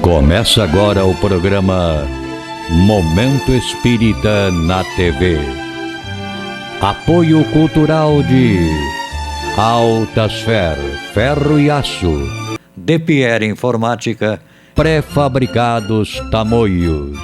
Começa agora o programa Momento Espírita na TV. Apoio cultural de Altasfer, Ferro e Aço, De Pierre Informática, Pré-fabricados Tamoios.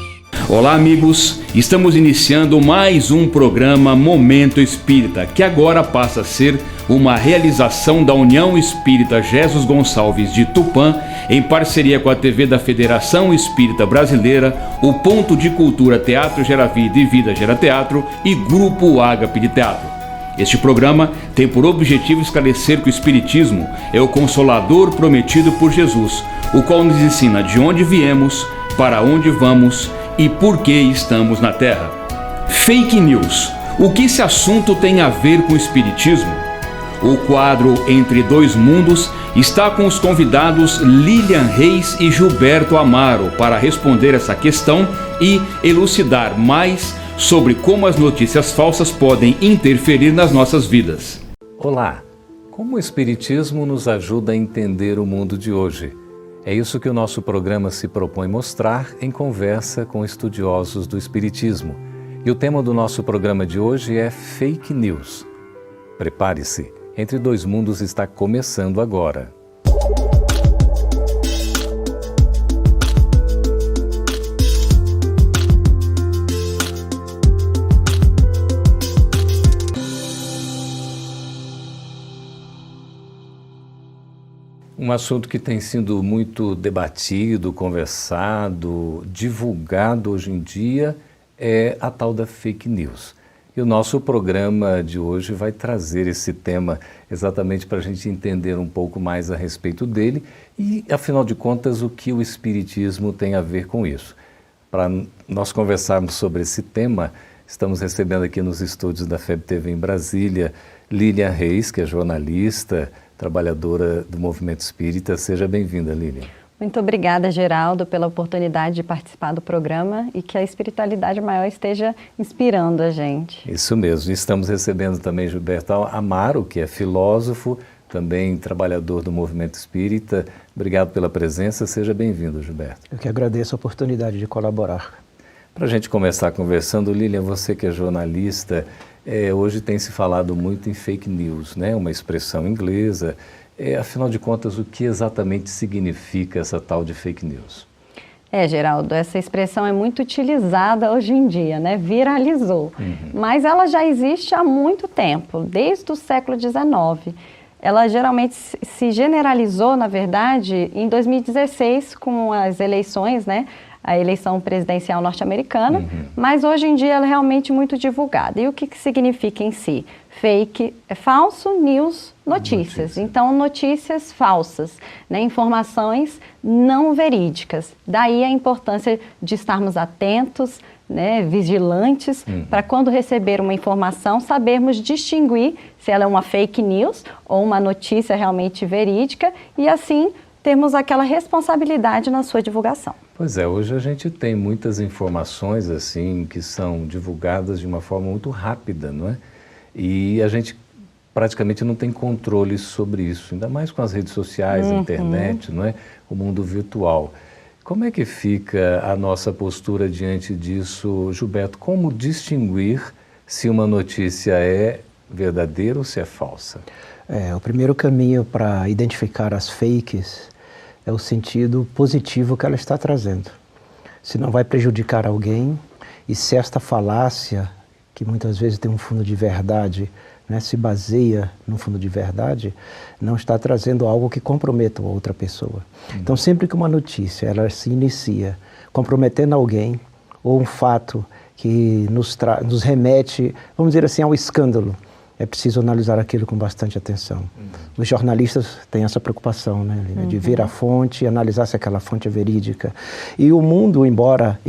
Olá amigos, estamos iniciando mais um programa Momento Espírita, que agora passa a ser uma realização da União Espírita Jesus Gonçalves de Tupã, em parceria com a TV da Federação Espírita Brasileira, o Ponto de Cultura Teatro Gera Vida e Vida Gera Teatro e Grupo Ágape de Teatro. Este programa tem por objetivo esclarecer que o Espiritismo é o Consolador prometido por Jesus, o qual nos ensina de onde viemos, para onde vamos e por que estamos na Terra. Fake News. O que esse assunto tem a ver com o Espiritismo? O quadro Entre Dois Mundos está com os convidados Lilian Reis e Gilberto Amaro para responder essa questão e elucidar mais sobre como as notícias falsas podem interferir nas nossas vidas. Olá! Como o Espiritismo nos ajuda a entender o mundo de hoje? É isso que o nosso programa se propõe mostrar em conversa com estudiosos do Espiritismo. E o tema do nosso programa de hoje é Fake News. Prepare-se, Entre Dois Mundos está começando agora. Um assunto que tem sido muito debatido, conversado, divulgado hoje em dia é a tal da fake news. E o nosso programa de hoje vai trazer esse tema exatamente para a gente entender um pouco mais a respeito dele e, afinal de contas, o que o Espiritismo tem a ver com isso. Para nós conversarmos sobre esse tema, estamos recebendo aqui nos estúdios da FEB TV em Brasília Lilian Reis, que é jornalista, trabalhadora do Movimento Espírita. Seja bem-vinda, Lilian. Muito obrigada, Geraldo, pela oportunidade de participar do programa e que a espiritualidade maior esteja inspirando a gente. Isso mesmo. Estamos recebendo também Gilberto Amaro, que é filósofo, também trabalhador do Movimento Espírita. Obrigado pela presença. Seja bem-vindo, Gilberto. Eu que agradeço a oportunidade de colaborar. Para a gente começar conversando, Lilian, você que é jornalista, hoje tem se falado muito em fake news, né? Uma expressão inglesa. Afinal de contas, o que exatamente significa essa tal de fake news? Geraldo, essa expressão é muito utilizada hoje em dia, né? Viralizou. Mas ela já existe há muito tempo, desde o século XIX. Ela geralmente se generalizou, na verdade, em 2016, com as eleições, né? A eleição presidencial norte-americana, mas hoje em dia ela é realmente muito divulgada. E o que significa em si? Fake é falso, news, notícias. Então, notícias falsas, né? Informações não verídicas. Daí a importância de estarmos atentos, né? Vigilantes, para quando receber uma informação, sabermos distinguir se ela é uma fake news ou uma notícia realmente verídica e assim termos aquela responsabilidade na sua divulgação. Pois é, hoje a gente tem muitas informações assim que são divulgadas de uma forma muito rápida, não é? E a gente praticamente não tem controle sobre isso, ainda mais com as redes sociais, a internet, não é? O mundo virtual. Como é que fica a nossa postura diante disso, Gilberto? Como distinguir se uma notícia é verdadeira ou se é falsa? O primeiro caminho para identificar as fakes é o sentido positivo que ela está trazendo. Se não vai prejudicar alguém e se esta falácia, que muitas vezes tem um fundo de verdade, né, se baseia no fundo de verdade, não está trazendo algo que comprometa outra pessoa. Então, sempre que uma notícia ela se inicia comprometendo alguém ou um fato que nos remete, vamos dizer assim, ao escândalo, é preciso analisar aquilo com bastante atenção. Os jornalistas têm essa preocupação, né, Lina, de ver a fonte e analisar se aquela fonte é verídica. E o mundo, embora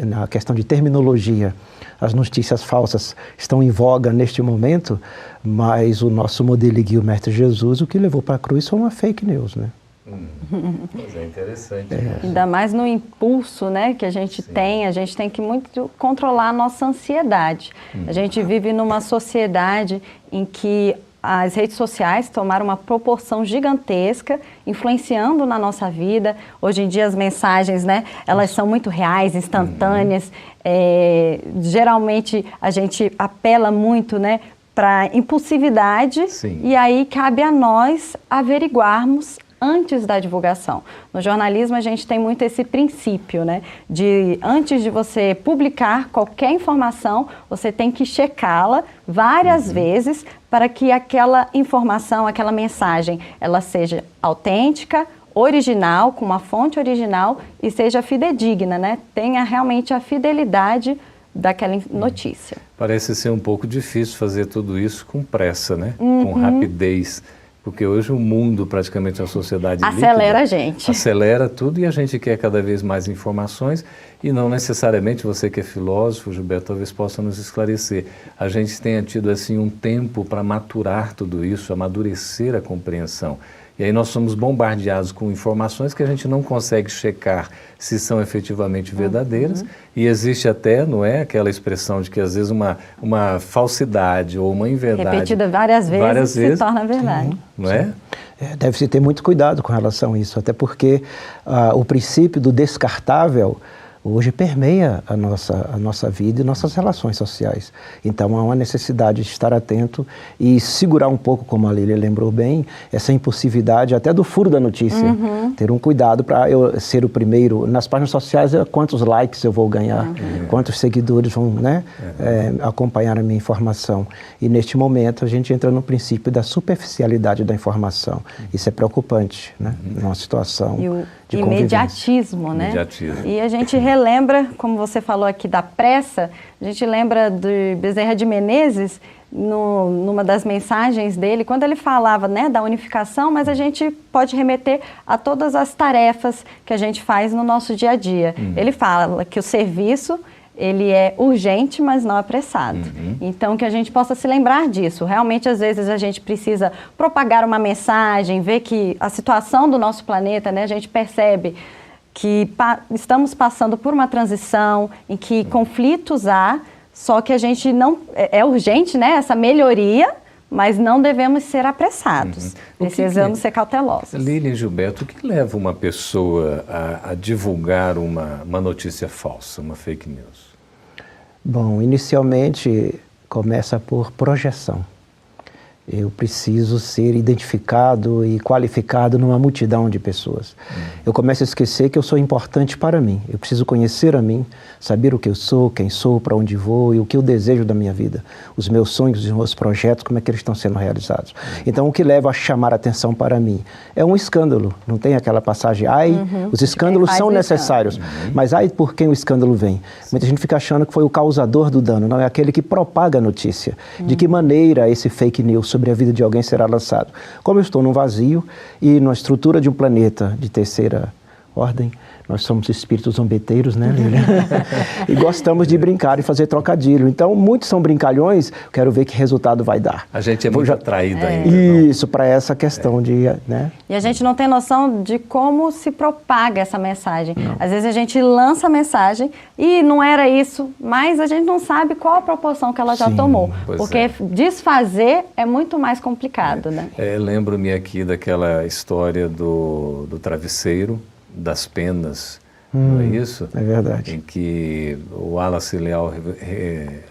na questão de terminologia, as notícias falsas estão em voga neste momento, mas o nosso modelo e guia, o Mestre Jesus, o que levou para a cruz foi uma fake news, né? Mas é interessante. Ainda mais no impulso, né, que a gente tem, a gente tem que muito controlar a nossa ansiedade. A gente vive numa sociedade em que as redes sociais tomaram uma proporção gigantesca, influenciando na nossa vida. Hoje em dia as mensagens, né, elas são muito reais, instantâneas. Geralmente a gente apela muito, né, para impulsividade. Sim. E aí cabe a nós averiguarmos antes da divulgação. No jornalismo a gente tem muito esse princípio, né, de antes de você publicar qualquer informação, você tem que checá-la várias vezes para que aquela informação, aquela mensagem, ela seja autêntica, original, com uma fonte original e seja fidedigna, né? Tenha realmente a fidelidade daquela notícia. Parece ser um pouco difícil fazer tudo isso com pressa, né? Com rapidez. Porque hoje o mundo, praticamente a sociedade acelera líquida, a gente. Acelera tudo e a gente quer cada vez mais informações e não necessariamente, você que é filósofo, Gilberto, talvez possa nos esclarecer. A gente tenha tido assim um tempo para maturar tudo isso, amadurecer a compreensão. E aí nós somos bombardeados com informações que a gente não consegue checar se são efetivamente verdadeiras. E existe até, não é, aquela expressão de que às vezes uma falsidade ou uma inverdade... repetida várias vezes se torna verdade. Não é? Deve-se ter muito cuidado com relação a isso, até porque o princípio do descartável hoje permeia a nossa vida e nossas relações sociais. Então há uma necessidade de estar atento e segurar um pouco, como a Lília lembrou bem, essa impulsividade até do furo da notícia. Ter um cuidado para eu ser o primeiro. Nas páginas sociais, quantos likes eu vou ganhar, quantos seguidores vão, né, acompanhar a minha informação. E neste momento a gente entra no princípio da superficialidade da informação. Isso é preocupante, né, numa situação de imediatismo, né? Imediatismo. E a gente relembra, como você falou aqui, da pressa, a gente lembra de Bezerra de Menezes, numa das mensagens dele, quando ele falava, né, da unificação, mas a gente pode remeter a todas as tarefas que a gente faz no nosso dia a dia. Ele fala que o serviço, ele é urgente, mas não apressado. Então, que a gente possa se lembrar disso. Realmente, às vezes, a gente precisa propagar uma mensagem, ver que a situação do nosso planeta, né, a gente percebe que estamos passando por uma transição em que conflitos há, só que a gente não... É urgente, né, essa melhoria, mas não devemos ser apressados. Precisamos ser cautelosos. Lília e Gilberto, o que leva uma pessoa a divulgar uma notícia falsa, uma fake news? Bom, inicialmente começa por projeção. Eu preciso ser identificado e qualificado numa multidão de pessoas. Eu começo a esquecer que eu sou importante para mim. Eu preciso conhecer a mim, saber o que eu sou, quem sou, para onde vou e o que eu desejo da minha vida. Os meus sonhos, os meus projetos, como é que eles estão sendo realizados. Então, o que leva a chamar a atenção para mim é um escândalo. Não tem aquela passagem, os escândalos são necessários, mas por quem o escândalo vem? Muita gente fica achando que foi o causador do dano, não é aquele que propaga a notícia. De que maneira esse fake news sobre a vida de alguém será lançado. Como eu estou num vazio e numa estrutura de um planeta de terceira ordem, nós somos espíritos zombeteiros, né, Lília? E gostamos de brincar e fazer trocadilho. Então, muitos são brincalhões, quero ver que resultado vai dar. A gente é muito atraído ainda. Isso, para essa questão de... né? E a gente não tem noção de como se propaga essa mensagem. Às vezes a gente lança a mensagem e não era isso, mas a gente não sabe qual a proporção que ela já tomou. Porque desfazer é muito mais complicado, né? Lembro-me aqui daquela história do travesseiro, das penas, não é isso? É verdade. Em que o Wallace Leal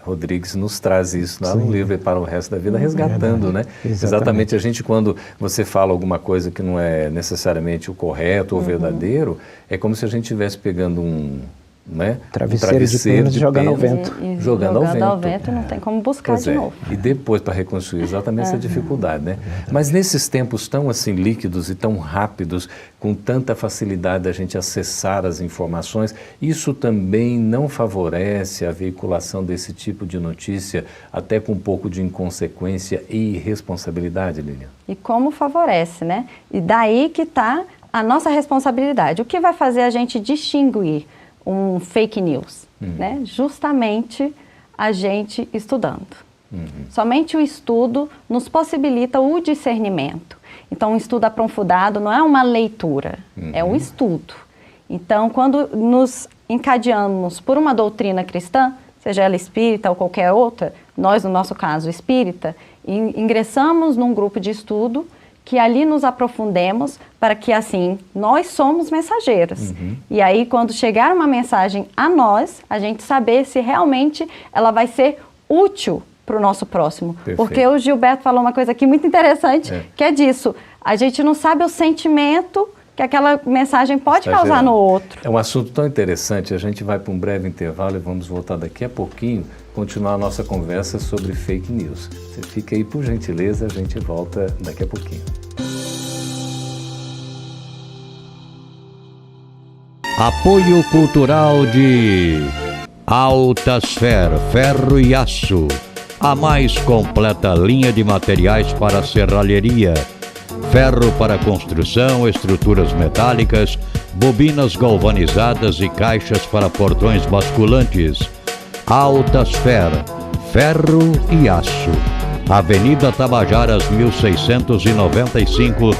Rodrigues nos traz isso lá no livro Para o Resto da Vida, resgatando, né? Exatamente. A gente, quando você fala alguma coisa que não é necessariamente o correto ou verdadeiro, é como se a gente estivesse pegando um travesseiro de penas jogando ao vento. Jogando ao vento, não tem como buscar de novo. E depois para reconstruir exatamente essa dificuldade, né? Mas nesses tempos tão assim líquidos e tão rápidos, com tanta facilidade da gente acessar as informações, isso também não favorece a veiculação desse tipo de notícia, até com um pouco de inconsequência e irresponsabilidade, Lilian? E como favorece, né? E daí que está a nossa responsabilidade. O que vai fazer a gente distinguir um fake news, né? Justamente a gente estudando. Somente o estudo nos possibilita o discernimento. Então, um estudo aprofundado não é uma leitura, é um estudo. Então, quando nos encadeamos por uma doutrina cristã, seja ela espírita ou qualquer outra, nós, no nosso caso, espírita, ingressamos num grupo de estudo, que ali nos aprofundemos para que, assim, nós somos mensageiros. E aí, quando chegar uma mensagem a nós, a gente saber se realmente ela vai ser útil para o nosso próximo. Perfeito. Porque o Gilberto falou uma coisa aqui muito interessante, que é disso. A gente não sabe o sentimento que aquela mensagem pode causar no outro. É um assunto tão interessante, a gente vai para um breve intervalo e vamos voltar daqui a pouquinho, continuar a nossa conversa sobre fake news. Você fica aí, por gentileza, a gente volta daqui a pouquinho. Apoio cultural de Altasfer Ferro e Aço, a mais completa linha de materiais para serralheria. Ferro para construção, estruturas metálicas, bobinas galvanizadas e caixas para portões basculantes. Altasfer Ferro e Aço, Avenida Tabajaras 1695,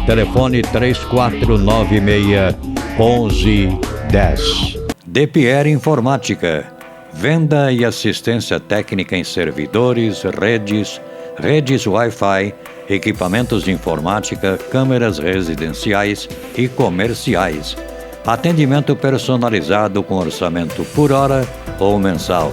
telefone 3496-1110. DPR Informática, venda e assistência técnica em servidores, redes Wi-Fi, equipamentos de informática, câmeras residenciais e comerciais. Atendimento personalizado com orçamento por hora ou mensal.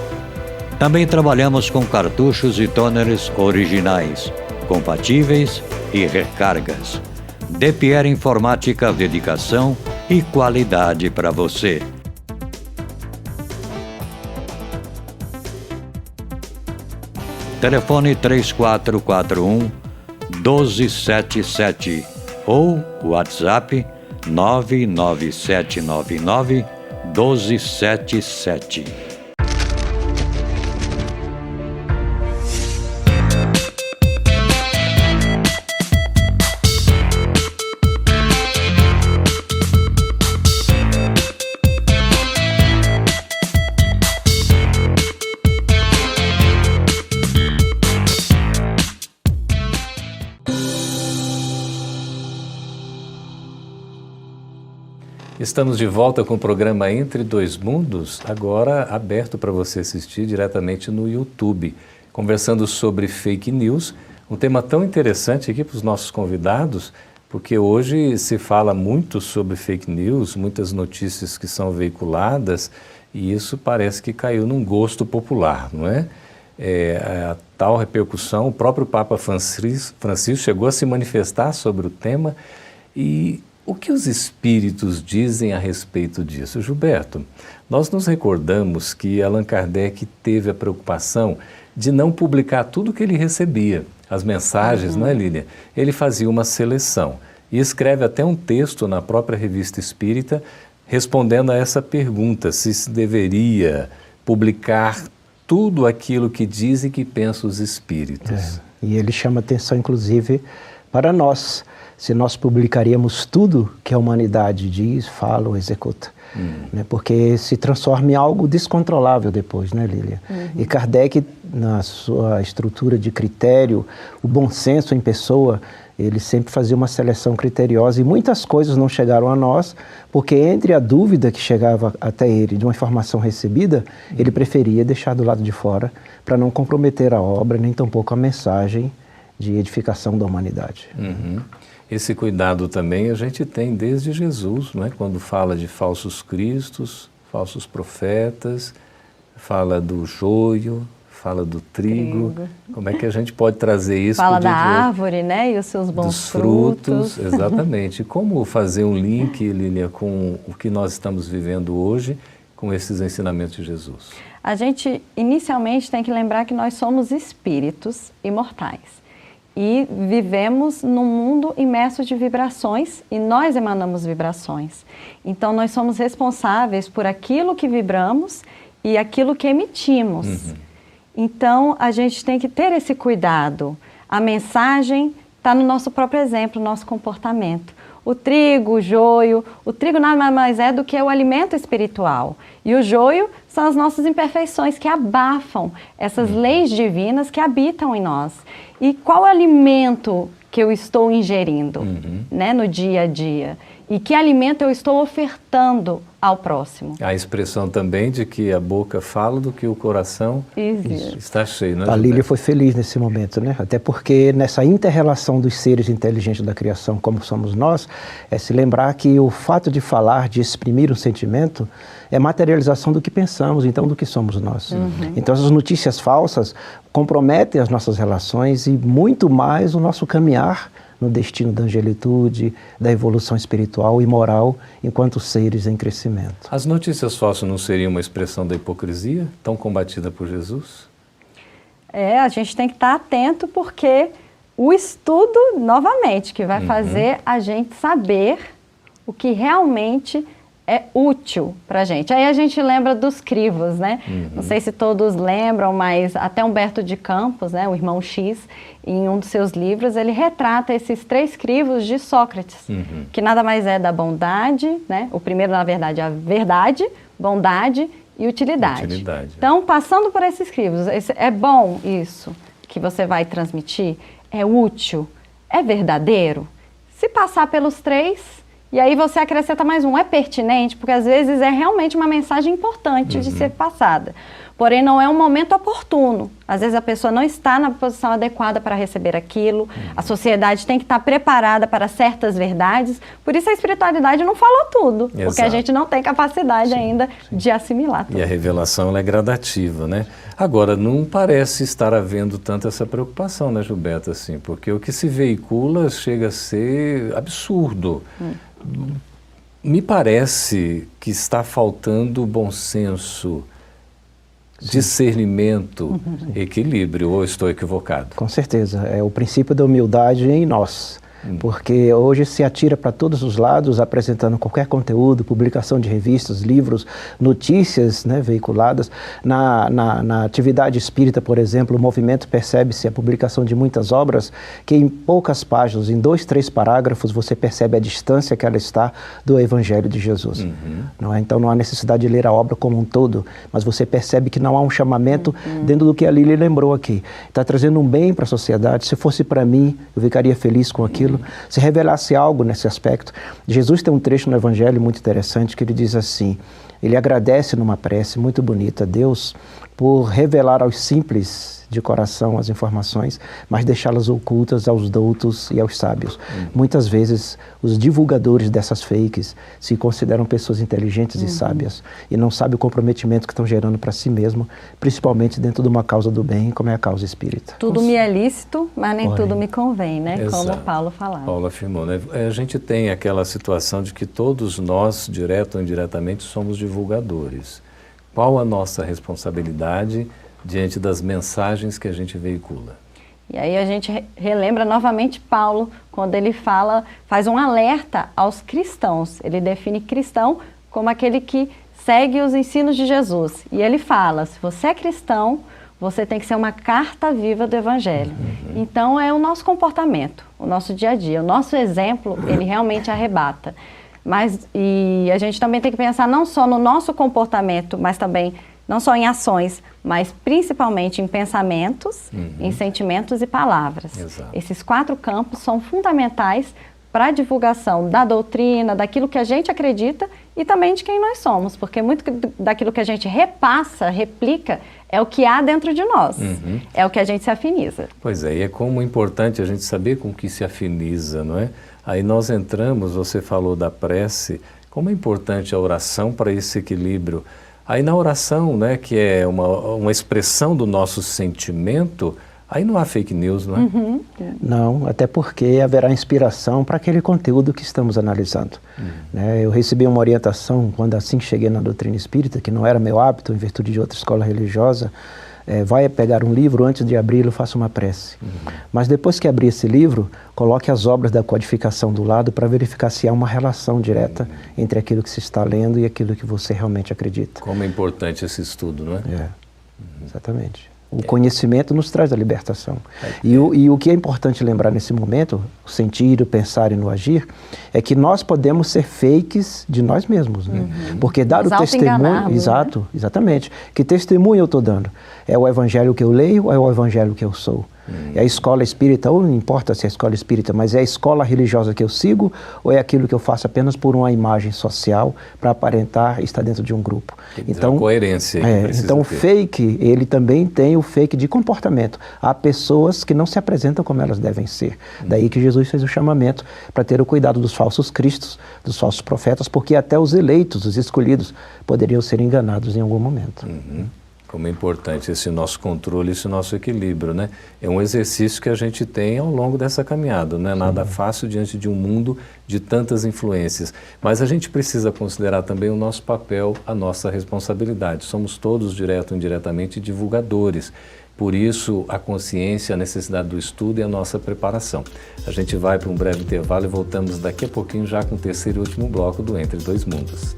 Também trabalhamos com cartuchos e toners originais, compatíveis e recargas. DPR Informática, dedicação e qualidade para você. Telefone 3441-1277 ou WhatsApp 99799-1277. Estamos de volta com o programa Entre Dois Mundos, agora aberto para você assistir diretamente no YouTube, conversando sobre fake news, um tema tão interessante aqui para os nossos convidados, porque hoje se fala muito sobre fake news, muitas notícias que são veiculadas, e isso parece que caiu num gosto popular, não é? A tal repercussão, o próprio Papa Francisco chegou a se manifestar sobre o tema, e o que os espíritos dizem a respeito disso? Gilberto, nós nos recordamos que Allan Kardec teve a preocupação de não publicar tudo que ele recebia, as mensagens, não é, Lília? Ele fazia uma seleção e escreve até um texto na própria Revista Espírita respondendo a essa pergunta, se deveria publicar tudo aquilo que dizem e que pensam os espíritos. E ele chama atenção, inclusive, para nós, se nós publicaríamos tudo que a humanidade diz, fala ou executa. Né? Porque se transforma em algo descontrolável depois, né, Lília? E Kardec, na sua estrutura de critério, o bom senso em pessoa, ele sempre fazia uma seleção criteriosa e muitas coisas não chegaram a nós, porque entre a dúvida que chegava até ele de uma informação recebida, ele preferia deixar do lado de fora para não comprometer a obra, nem tampouco a mensagem de edificação da humanidade. Esse cuidado também a gente tem desde Jesus, não é? Quando fala de falsos cristos, falsos profetas, fala do joio, fala do trigo. Como é que a gente pode trazer isso? Fala da árvore, né? E os seus bons dos frutos. Exatamente. Como fazer um link, Lília, com o que nós estamos vivendo hoje, com esses ensinamentos de Jesus? A gente, inicialmente, tem que lembrar que nós somos espíritos imortais. E vivemos num mundo imerso de vibrações e nós emanamos vibrações. Então, nós somos responsáveis por aquilo que vibramos e aquilo que emitimos. Então, a gente tem que ter esse cuidado. A mensagem está no nosso próprio exemplo, no nosso comportamento. O trigo, o joio, o trigo nada mais é do que o alimento espiritual. E o joio são as nossas imperfeições que abafam essas leis divinas que habitam em nós. E qual alimento que eu estou ingerindo, né, no dia a dia? E que alimento eu estou ofertando ao próximo. A expressão também de que a boca fala do que o coração está cheio, né? A Lília foi feliz nesse momento, né? Até porque nessa inter-relação dos seres inteligentes da criação, como somos nós, é se lembrar que o fato de falar, de exprimir um sentimento, é materialização do que pensamos, então do que somos nós. Então essas notícias falsas comprometem as nossas relações e muito mais o nosso caminhar no destino da angelitude, da evolução espiritual e moral enquanto seres em crescimento. As notícias falsas não seriam uma expressão da hipocrisia tão combatida por Jesus? A gente tem que estar atento porque o estudo, novamente, que vai fazer a gente saber o que realmente é útil para a gente. Aí a gente lembra dos crivos, né? Não sei se todos lembram, mas até Humberto de Campos, né, o irmão X, em um dos seus livros, ele retrata esses 3 crivos de Sócrates, que nada mais é da bondade, né? O primeiro, na verdade, é a verdade, bondade e utilidade. Então, passando por esses crivos, é bom isso que você vai transmitir? É útil? É verdadeiro? Se passar pelos 3... E aí você acrescenta mais um, é pertinente, porque às vezes é realmente uma mensagem importante de ser passada. Porém, não é um momento oportuno. Às vezes a pessoa não está na posição adequada para receber aquilo. A sociedade tem que estar preparada para certas verdades. Por isso a espiritualidade não falou tudo, porque a gente não tem capacidade ainda de assimilar tudo. E a revelação ela é gradativa, né? Agora, não parece estar havendo tanta essa preocupação, né, Gilberto? Assim, porque o que se veicula chega a ser absurdo. Me parece que está faltando bom senso, discernimento, equilíbrio, ou estou equivocado? Com certeza, é o princípio da humildade em nós. Porque hoje se atira para todos os lados, apresentando qualquer conteúdo, publicação de revistas, livros, notícias, né, veiculadas. Na atividade espírita, por exemplo, o movimento percebe-se a publicação de muitas obras que em poucas páginas, em 2, 3 parágrafos, você percebe a distância que ela está do Evangelho de Jesus. Não é? Então não há necessidade de ler a obra como um todo, mas você percebe que não há um chamamento dentro do que a Lília lembrou aqui. Está trazendo um bem para a sociedade. Se fosse para mim, eu ficaria feliz com aquilo. Se revelasse algo nesse aspecto. Jesus tem um trecho no Evangelho muito interessante que ele diz assim, ele agradece numa prece muito bonita a Deus por revelar aos simples de coração as informações, mas deixá-las ocultas aos doutos e aos sábios. Muitas vezes os divulgadores dessas fakes se consideram pessoas inteligentes e sábias e não sabem o comprometimento que estão gerando para si mesmo, principalmente dentro de uma causa do bem, como é a causa espírita. Tudo me é lícito, mas nem tudo me convém, né? Exato. Como Paulo falava. Paulo afirmou, né? A gente tem aquela situação de que todos nós, direto ou indiretamente, somos divulgadores. Qual a nossa responsabilidade diante das mensagens que a gente veicula? E aí a gente relembra novamente Paulo, quando ele faz um alerta aos cristãos. Ele define cristão como aquele que segue os ensinos de Jesus. E ele fala, se você é cristão, você tem que ser uma carta viva do Evangelho. Então é o nosso comportamento, o nosso dia a dia, o nosso exemplo, ele realmente arrebata. E a gente também tem que pensar não só no nosso comportamento, mas também não só em ações, mas principalmente em pensamentos, em sentimentos e palavras. Exato. Esses 4 campos são fundamentais para a divulgação da doutrina, daquilo que a gente acredita e também de quem nós somos, porque muito daquilo que a gente repassa, replica, é o que há dentro de nós, é o que a gente se afiniza. Pois é, e é como importante a gente saber com o que se afiniza, não é? Aí nós entramos, você falou da prece, como é importante a oração para esse equilíbrio. Aí na oração, né, que é uma expressão do nosso sentimento, aí não há fake news, não é? Não, até porque haverá inspiração para aquele conteúdo que estamos analisando. Né? Eu recebi uma orientação quando assim cheguei na doutrina espírita, que não era meu hábito, em virtude de outra escola religiosa, vai pegar um livro, antes de abri-lo, faça uma prece. Mas depois que abrir esse livro, coloque as obras da codificação do lado para verificar se há uma relação direta entre aquilo que se está lendo e aquilo que você realmente acredita. Como é importante esse estudo, não é? Exatamente. O conhecimento nos traz a libertação. E o que é importante lembrar nesse momento, o sentir, o pensar e no agir, é que nós podemos ser fakes de nós mesmos. Né? Porque dar o testemunho... Exato, exatamente. Que testemunho eu estou dando? É o evangelho que eu leio ou é o evangelho que eu sou? É a escola espírita, ou não importa se é a escola espírita, mas é a escola religiosa que eu sigo, ou é aquilo que eu faço apenas por uma imagem social para aparentar estar dentro de um grupo. Então, a coerência. Então o fake, ele também tem o fake de comportamento. Há pessoas que não se apresentam como elas devem ser. Daí que Jesus fez o chamamento para ter o cuidado dos falsos cristos, dos falsos profetas, porque até os eleitos, os escolhidos, poderiam ser enganados em algum momento. Como é importante esse nosso controle, esse nosso equilíbrio, né? É um exercício que a gente tem ao longo dessa caminhada, não é nada fácil diante de um mundo de tantas influências. Mas a gente precisa considerar também o nosso papel, a nossa responsabilidade. Somos todos, direto ou indiretamente, divulgadores. Por isso, a consciência, a necessidade do estudo e a nossa preparação. A gente vai para um breve intervalo e voltamos daqui a pouquinho já com o terceiro e último bloco do Entre Dois Mundos.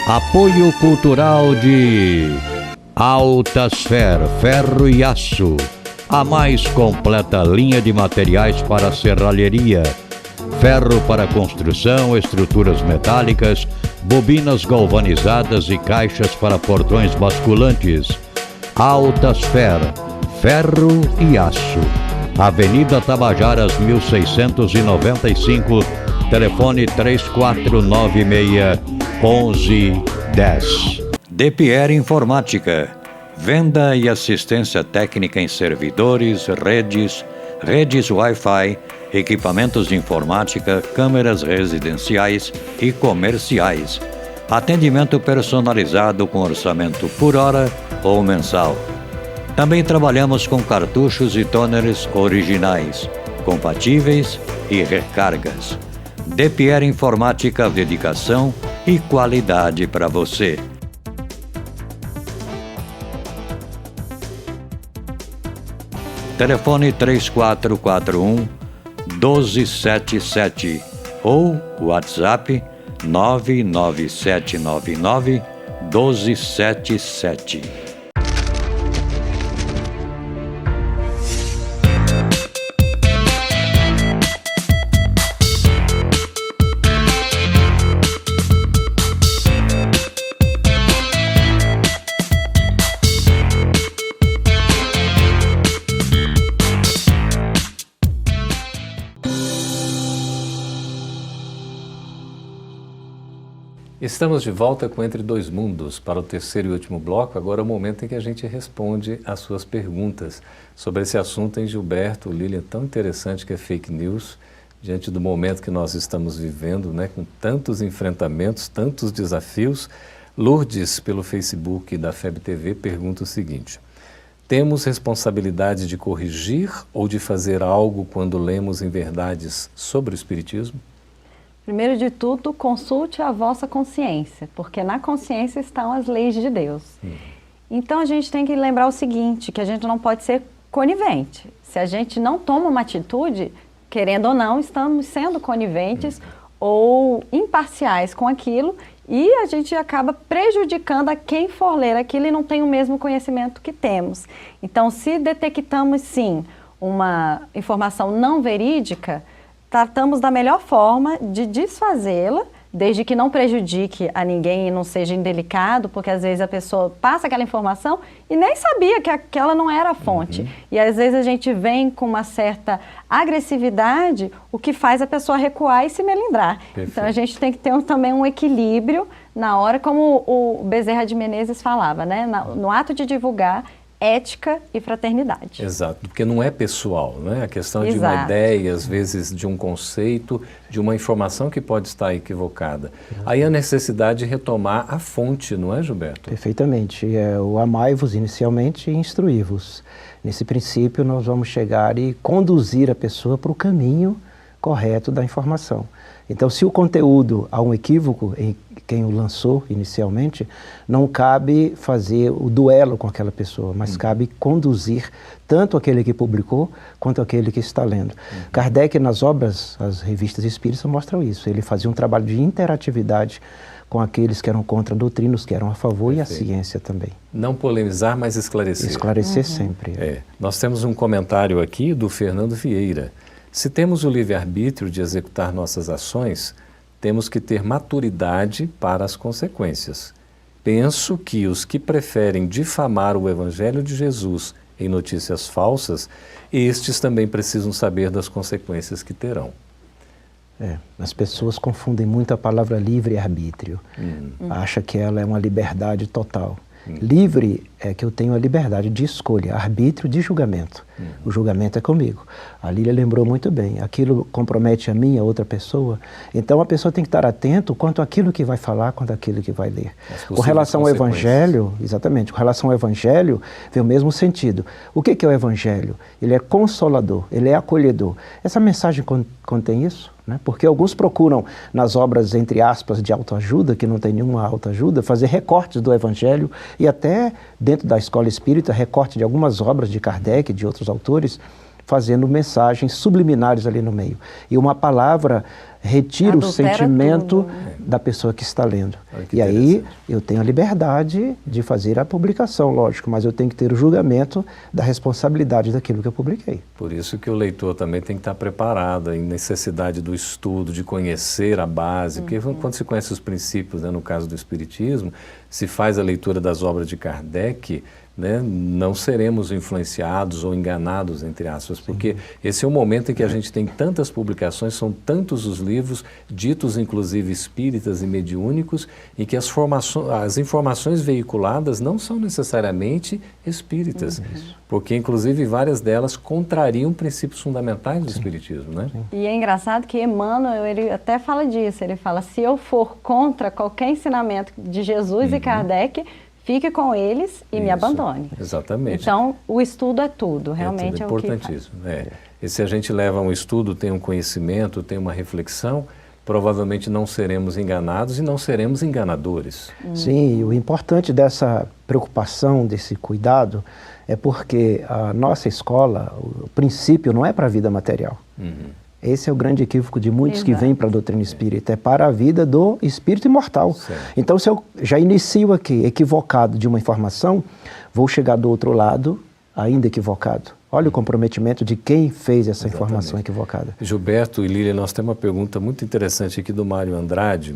Apoio cultural de Altasfer, ferro e aço. A mais completa linha de materiais para serralheria. Ferro para construção, estruturas metálicas, bobinas galvanizadas e caixas para portões basculantes. Altasfer, ferro e aço. Avenida Tabajaras 1695, telefone 3496-1110. DePierre Informática, venda e assistência técnica em servidores, redes Wi-Fi, equipamentos de informática, câmeras residenciais e comerciais. Atendimento personalizado com orçamento por hora ou mensal. Também trabalhamos com cartuchos e toners originais, compatíveis e recargas. DePierre Informática, dedicação e qualidade para você. Telefone 3441-1277 ou WhatsApp 99799-1277. Estamos de volta com Entre Dois Mundos para o terceiro e último bloco. Agora é o momento em que a gente responde às suas perguntas sobre esse assunto em Gilberto, Lilian, tão interessante que é fake news, diante do momento que nós estamos vivendo, né, com tantos enfrentamentos, tantos desafios. Lourdes, pelo Facebook da FEB TV, pergunta o seguinte: temos responsabilidade de corrigir ou de fazer algo quando lemos em verdades sobre o Espiritismo? Primeiro de tudo, consulte a vossa consciência, porque na consciência estão as leis de Deus. Então a gente tem que lembrar o seguinte, que a gente não pode ser conivente. Se a gente não toma uma atitude, querendo ou não, estamos sendo coniventes ou imparciais com aquilo e a gente acaba prejudicando a quem for ler aquilo e não tem o mesmo conhecimento que temos. Então, se detectamos, sim, uma informação não verídica, tratamos da melhor forma de desfazê-la, desde que não prejudique a ninguém e não seja indelicado, porque às vezes a pessoa passa aquela informação e nem sabia que aquela não era a fonte. E às vezes a gente vem com uma certa agressividade, o que faz a pessoa recuar e se melindrar. Perfeito. Então a gente tem que ter também um equilíbrio na hora, como o Bezerra de Menezes falava, né? No ato de divulgar, ética e fraternidade. Exato, porque não é pessoal, né? A questão de uma ideia, às vezes de um conceito, de uma informação que pode estar equivocada. Aí a necessidade de retomar a fonte, não é, Gilberto? Perfeitamente. O amai-vos inicialmente e instruí-vos. Nesse princípio nós vamos chegar e conduzir a pessoa para o caminho correto da informação. Então, se o conteúdo há um equívoco em quem o lançou inicialmente, não cabe fazer o duelo com aquela pessoa, mas cabe conduzir tanto aquele que publicou quanto aquele que está lendo. Kardec, nas obras, as revistas espíritas mostram isso. Ele fazia um trabalho de interatividade com aqueles que eram contra a doutrina, os que eram a favor. Perfeito. E a ciência também. Não polemizar, mas esclarecer. Esclarecer sempre. Nós temos um comentário aqui do Fernando Vieira. Se temos o livre-arbítrio de executar nossas ações, temos que ter maturidade para as consequências. penso que os que preferem difamar o Evangelho de Jesus em notícias falsas, estes também precisam saber das consequências que terão. As pessoas confundem muito a palavra livre-arbítrio. Acha que ela é uma liberdade total. Livre é que eu tenho a liberdade de escolha, arbítrio de julgamento. O julgamento é comigo. A Lília lembrou muito bem, aquilo compromete a mim, a outra pessoa. Então a pessoa tem que estar atento quanto àquilo que vai falar, quanto àquilo que vai ler. Com relação ao Evangelho, exatamente, com relação ao Evangelho, vem o mesmo sentido. O que é o Evangelho? Ele é consolador, ele é acolhedor. Essa mensagem contém isso? Porque alguns procuram, nas obras, entre aspas, de autoajuda, que não tem nenhuma autoajuda, fazer recortes do Evangelho e até, dentro da escola espírita, recorte de algumas obras de Kardec e de outros autores, fazendo mensagens subliminares ali no meio. E uma palavra retira o sentimento da pessoa que está lendo. E aí eu tenho a liberdade de fazer a publicação, lógico, mas eu tenho que ter o julgamento da responsabilidade daquilo que eu publiquei. Por isso que o leitor também tem que estar preparado, em necessidade do estudo, de conhecer a base, porque quando se conhece os princípios, no caso do Espiritismo, se faz a leitura das obras de Kardec, não seremos influenciados ou enganados, entre aspas, porque esse é o momento em que a gente tem tantas publicações, são tantos os livros, ditos inclusive espíritas e mediúnicos, em que as informações veiculadas não são necessariamente espíritas, porque inclusive várias delas contrariam princípios fundamentais do Espiritismo, E é engraçado que Emmanuel, ele até fala disso, ele fala, se eu for contra qualquer ensinamento de Jesus e Kardec, fique com eles e me abandone. Exatamente. Então, o estudo é tudo, realmente é importantíssimo. E se a gente leva um estudo, tem um conhecimento, tem uma reflexão, provavelmente não seremos enganados e não seremos enganadores. Sim, e o importante dessa preocupação, desse cuidado, é porque a nossa escola, o princípio não é para a vida material. Esse é o grande equívoco de muitos que vêm para a doutrina espírita, é para a vida do espírito imortal. Certo. Então, se eu já inicio aqui equivocado de uma informação, vou chegar do outro lado ainda equivocado. Olha o comprometimento de quem fez essa informação equivocada. Gilberto e Lília, nós temos uma pergunta muito interessante aqui do Mário Andrade.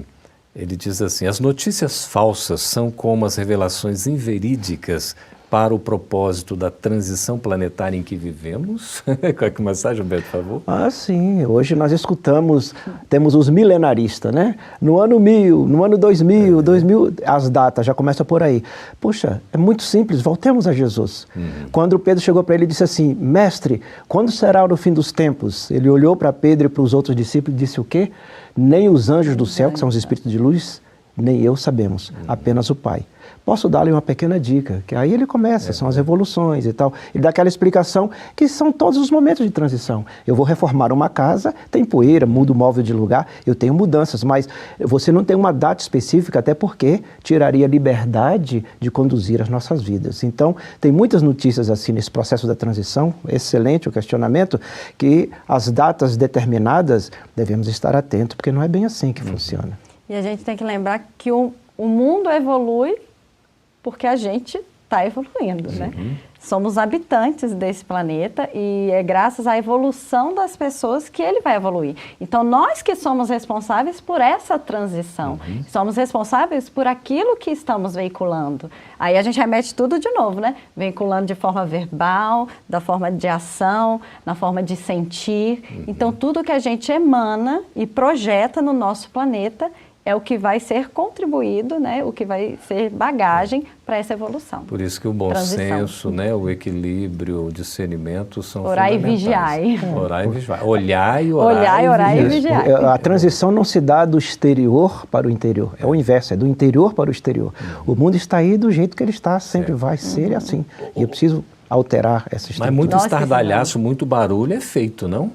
Ele diz assim, as notícias falsas são como as revelações inverídicas para o propósito da transição planetária em que vivemos? Quer começar, Gilberto, por favor? Sim. Hoje nós escutamos, temos os milenaristas, No ano 1000, no ano 2000, 2000, as datas já começam por aí. Puxa, é muito simples, voltemos a Jesus. Quando Pedro chegou para ele e disse assim, mestre, quando será o fim dos tempos? Ele olhou para Pedro e para os outros discípulos e disse o quê? Nem os anjos do céu, que são os espíritos de luz, nem eu sabemos, apenas o Pai. Posso dar-lhe uma pequena dica, que aí ele começa, são as evoluções e tal. Ele dá aquela explicação que são todos os momentos de transição. Eu vou reformar uma casa, tem poeira, mudo o móvel de lugar, eu tenho mudanças, mas você não tem uma data específica, até porque tiraria a liberdade de conduzir as nossas vidas. Então, tem muitas notícias assim nesse processo da transição, excelente o questionamento, que as datas determinadas devemos estar atentos, porque não é bem assim que funciona. E a gente tem que lembrar que o mundo evolui porque a gente está evoluindo, Somos habitantes desse planeta e é graças à evolução das pessoas que ele vai evoluir. Então, nós que somos responsáveis por essa transição, somos responsáveis por aquilo que estamos veiculando. Aí a gente remete tudo de novo, Veiculando de forma verbal, da forma de ação, na forma de sentir. Então, tudo que a gente emana e projeta no nosso planeta é o que vai ser contribuído, o que vai ser bagagem para essa evolução. Por isso que o bom senso, o equilíbrio, o discernimento são orar fundamentais. E vigiai. Orar e vigiar. Olhar e orar. Olhar e orar e vigiar. A transição não se dá do exterior para o interior. É o inverso, é do interior para o exterior. O mundo está aí do jeito que ele está, sempre vai ser assim. E eu preciso alterar essa estrutura. Mas muito estardalhaço, muito barulho é feito, não?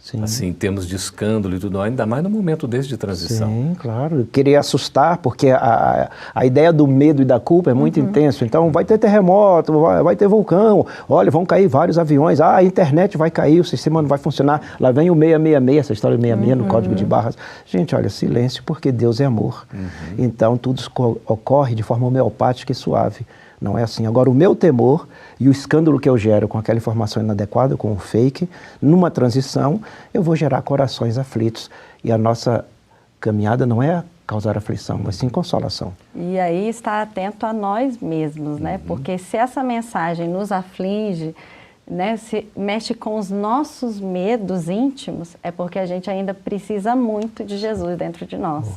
Sim. Assim, em termos de escândalo e tudo, ainda mais no momento desse de transição. Sim, claro. Querer assustar, porque a ideia do medo e da culpa é muito intenso. Então, vai ter terremoto, vai ter vulcão, olha, vão cair vários aviões, a internet vai cair, o sistema não vai funcionar. Lá vem o 666, essa história do 666 no código de barras. Gente, olha, silêncio, porque Deus é amor. Então, tudo ocorre de forma homeopática e suave. Não é assim. Agora, o meu temor e o escândalo que eu gero com aquela informação inadequada, com o fake, numa transição, eu vou gerar corações aflitos. E a nossa caminhada não é causar aflição, mas sim consolação. E aí estar atento a nós mesmos, né? Porque se essa mensagem nos aflige, né, se mexe com os nossos medos íntimos, é porque a gente ainda precisa muito de Jesus dentro de nós.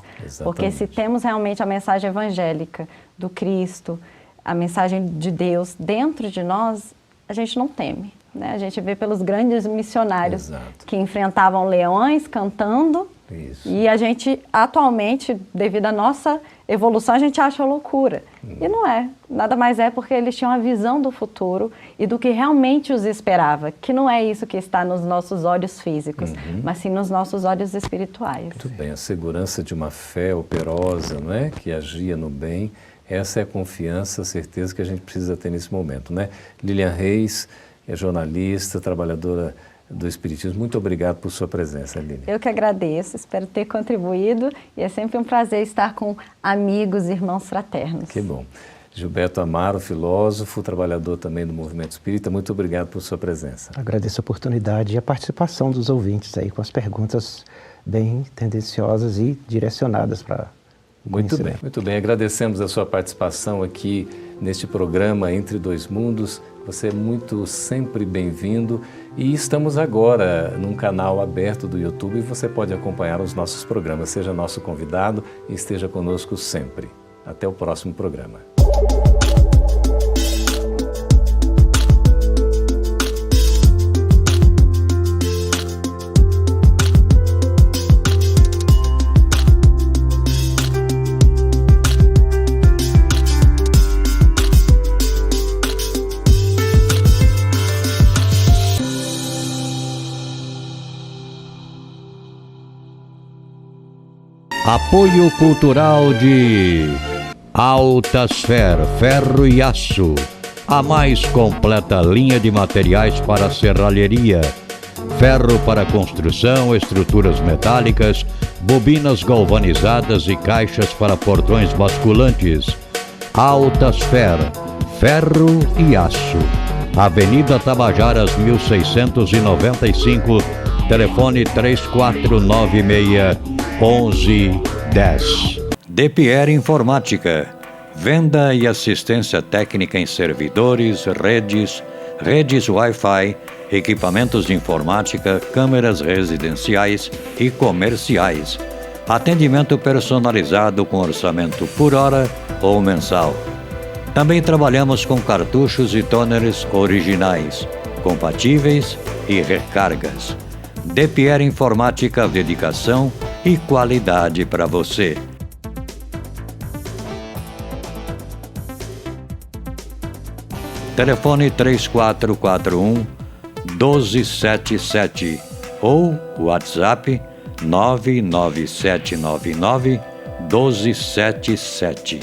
Porque se temos realmente a mensagem evangélica do Cristo, a mensagem de Deus dentro de nós, a gente não teme, né? A gente vê pelos grandes missionários que enfrentavam leões cantando. Isso. E a gente, atualmente, devido à nossa evolução, a gente acha loucura. E não é. Nada mais é porque eles tinham a visão do futuro e do que realmente os esperava. Que não é isso que está nos nossos olhos físicos, mas sim nos nossos olhos espirituais. Muito bem, a segurança de uma fé operosa, não é? Que agia no bem. Essa é a confiança, a certeza que a gente precisa ter nesse momento, né? Lilian Reis é jornalista, trabalhadora do Espiritismo. Muito obrigado por sua presença, Lilian. Eu que agradeço, espero ter contribuído e é sempre um prazer estar com amigos e irmãos fraternos. Que bom. Gilberto Amaro, filósofo, trabalhador também do Movimento Espírita, muito obrigado por sua presença. Agradeço a oportunidade e a participação dos ouvintes aí com as perguntas bem tendenciosas e direcionadas para Muito bem, muito bem. Agradecemos a sua participação aqui neste programa Entre Dois Mundos. Você é muito sempre bem-vindo e estamos agora num canal aberto do YouTube e você pode acompanhar os nossos programas. Seja nosso convidado e esteja conosco sempre. Até o próximo programa. Apoio cultural de Altasfer, ferro e aço. A mais completa linha de materiais para serralheria. Ferro para construção, estruturas metálicas, bobinas galvanizadas e caixas para portões basculantes. Altasfer, ferro e aço. Avenida Tabajaras 1695, telefone 3496-1110. DePierre Informática, venda e assistência técnica em servidores, redes Wi-Fi, equipamentos de informática, câmeras residenciais e comerciais. Atendimento personalizado com orçamento por hora ou mensal. Também trabalhamos com cartuchos e toners originais, compatíveis e recargas. DePierre Informática, dedicação e qualidade para você. Telefone 3441-1277 ou WhatsApp 99799-1277.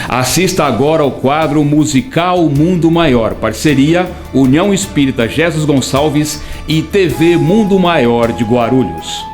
Assista agora ao quadro musical Mundo Maior, parceria União Espírita Jesus Gonçalves e TV Mundo Maior de Guarulhos.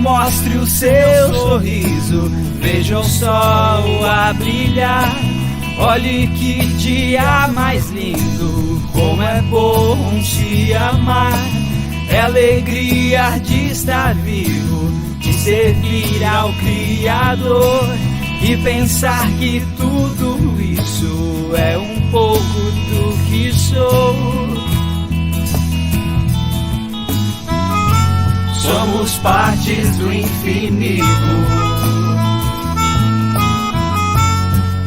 Mostre o seu sorriso, veja o sol a brilhar. Olhe que dia mais lindo, como é bom se amar. É alegria de estar vivo, de servir ao Criador e pensar que tudo isso é um pouco do que sou. Somos partes do infinito,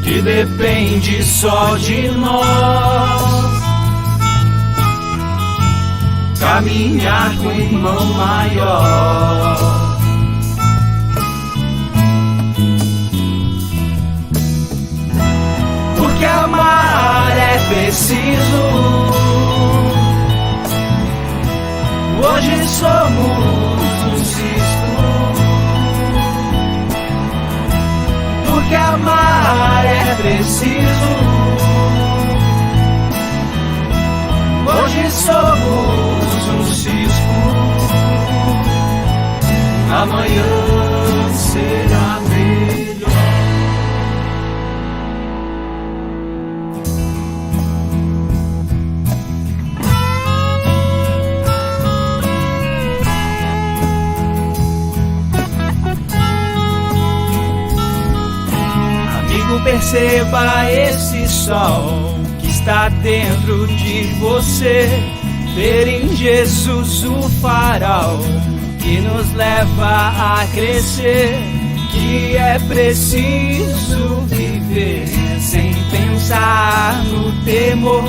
que depende só de nós. Caminhar com o irmão maior. preciso. Hoje somos um cisco, amanhã será melhor. Amigo, perceba esse sol que está dentro de você. Ver em Jesus o farol que nos leva a crescer, que é preciso viver sem pensar no temor.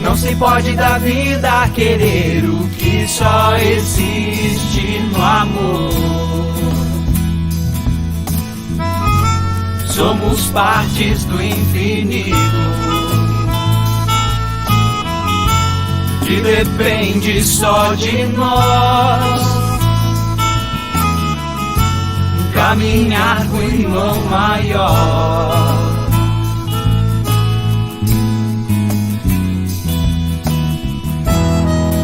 Não se pode da vida querer o que só existe no amor. Somos partes do infinito, que depende só de nós. Caminhar com o irmão maior.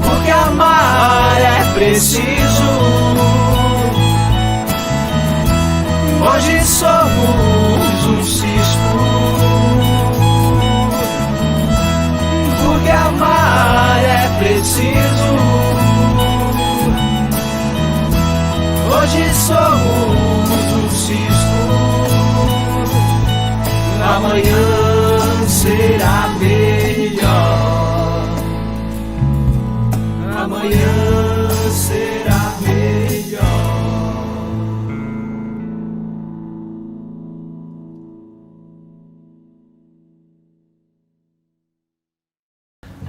Porque amar é preciso. Hoje somos um cisco. Porque amar é preciso. Hoje somos um cisco, amanhã será melhor. Amanhã será melhor.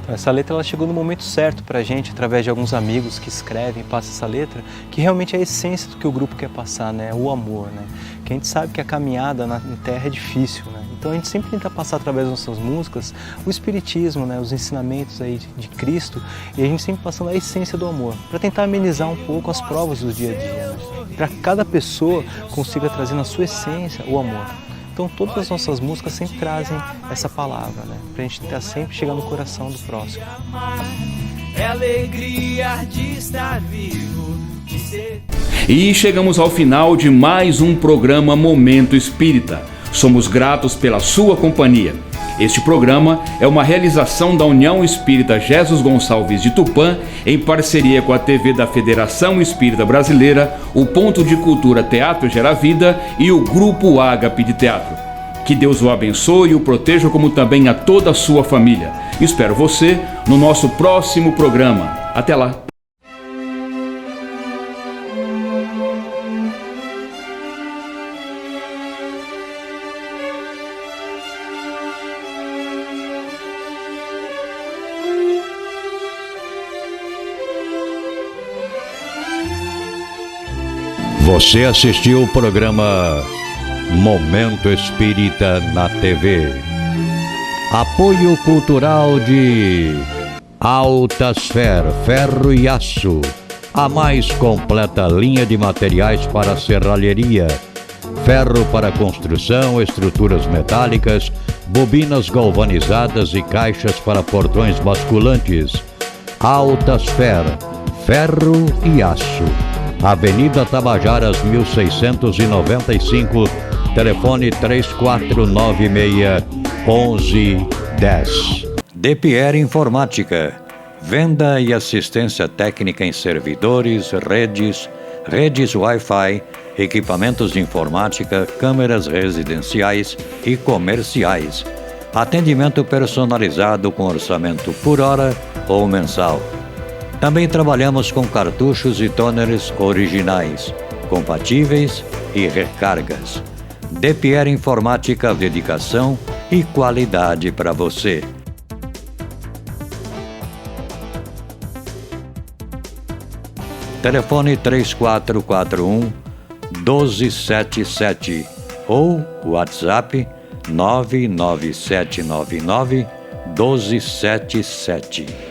Essa letra ela chegou no momento certo para a gente, através de alguns amigos que escrevem e passam essa letra, que realmente é a essência do que o grupo quer passar, né? O amor, né? Que a gente sabe que a caminhada na terra é difícil, né? Então a gente sempre tenta passar através das nossas músicas o espiritismo, né? Os ensinamentos aí de Cristo, e a gente sempre passando a essência do amor, para tentar amenizar um pouco as provas do dia a dia, né? Para que cada pessoa consiga trazer na sua essência o amor. Então todas as nossas músicas sempre trazem essa palavra, né? Pra gente tentar sempre chegar no coração do próximo. É alegria de estar vivo, de ser... E chegamos ao final de mais um programa Momento Espírita. Somos gratos pela sua companhia. Este programa é uma realização da União Espírita Jesus Gonçalves de Tupã, em parceria com a TV da Federação Espírita Brasileira, o Ponto de Cultura Teatro Gera Vida e o Grupo Ágape de Teatro. Que Deus o abençoe e o proteja, como também a toda a sua família. Espero você no nosso próximo programa. Até lá! Você assistiu o programa Momento Espírita na TV. Apoio cultural de Altasfer Ferro e Aço, a mais completa linha de materiais para serralheria, ferro para construção, estruturas metálicas, bobinas galvanizadas e caixas para portões basculantes. Altasfer Ferro e Aço, Avenida Tabajaras 1695, telefone 3496-1110. DePierre Informática, venda e assistência técnica em servidores, redes Wi-Fi, equipamentos de informática, câmeras residenciais e comerciais. Atendimento personalizado com orçamento por hora ou mensal. Também trabalhamos com cartuchos e toners originais, compatíveis e recargas. DePierre Informática, dedicação e qualidade para você. Telefone 3441-1277 ou WhatsApp 99799-1277.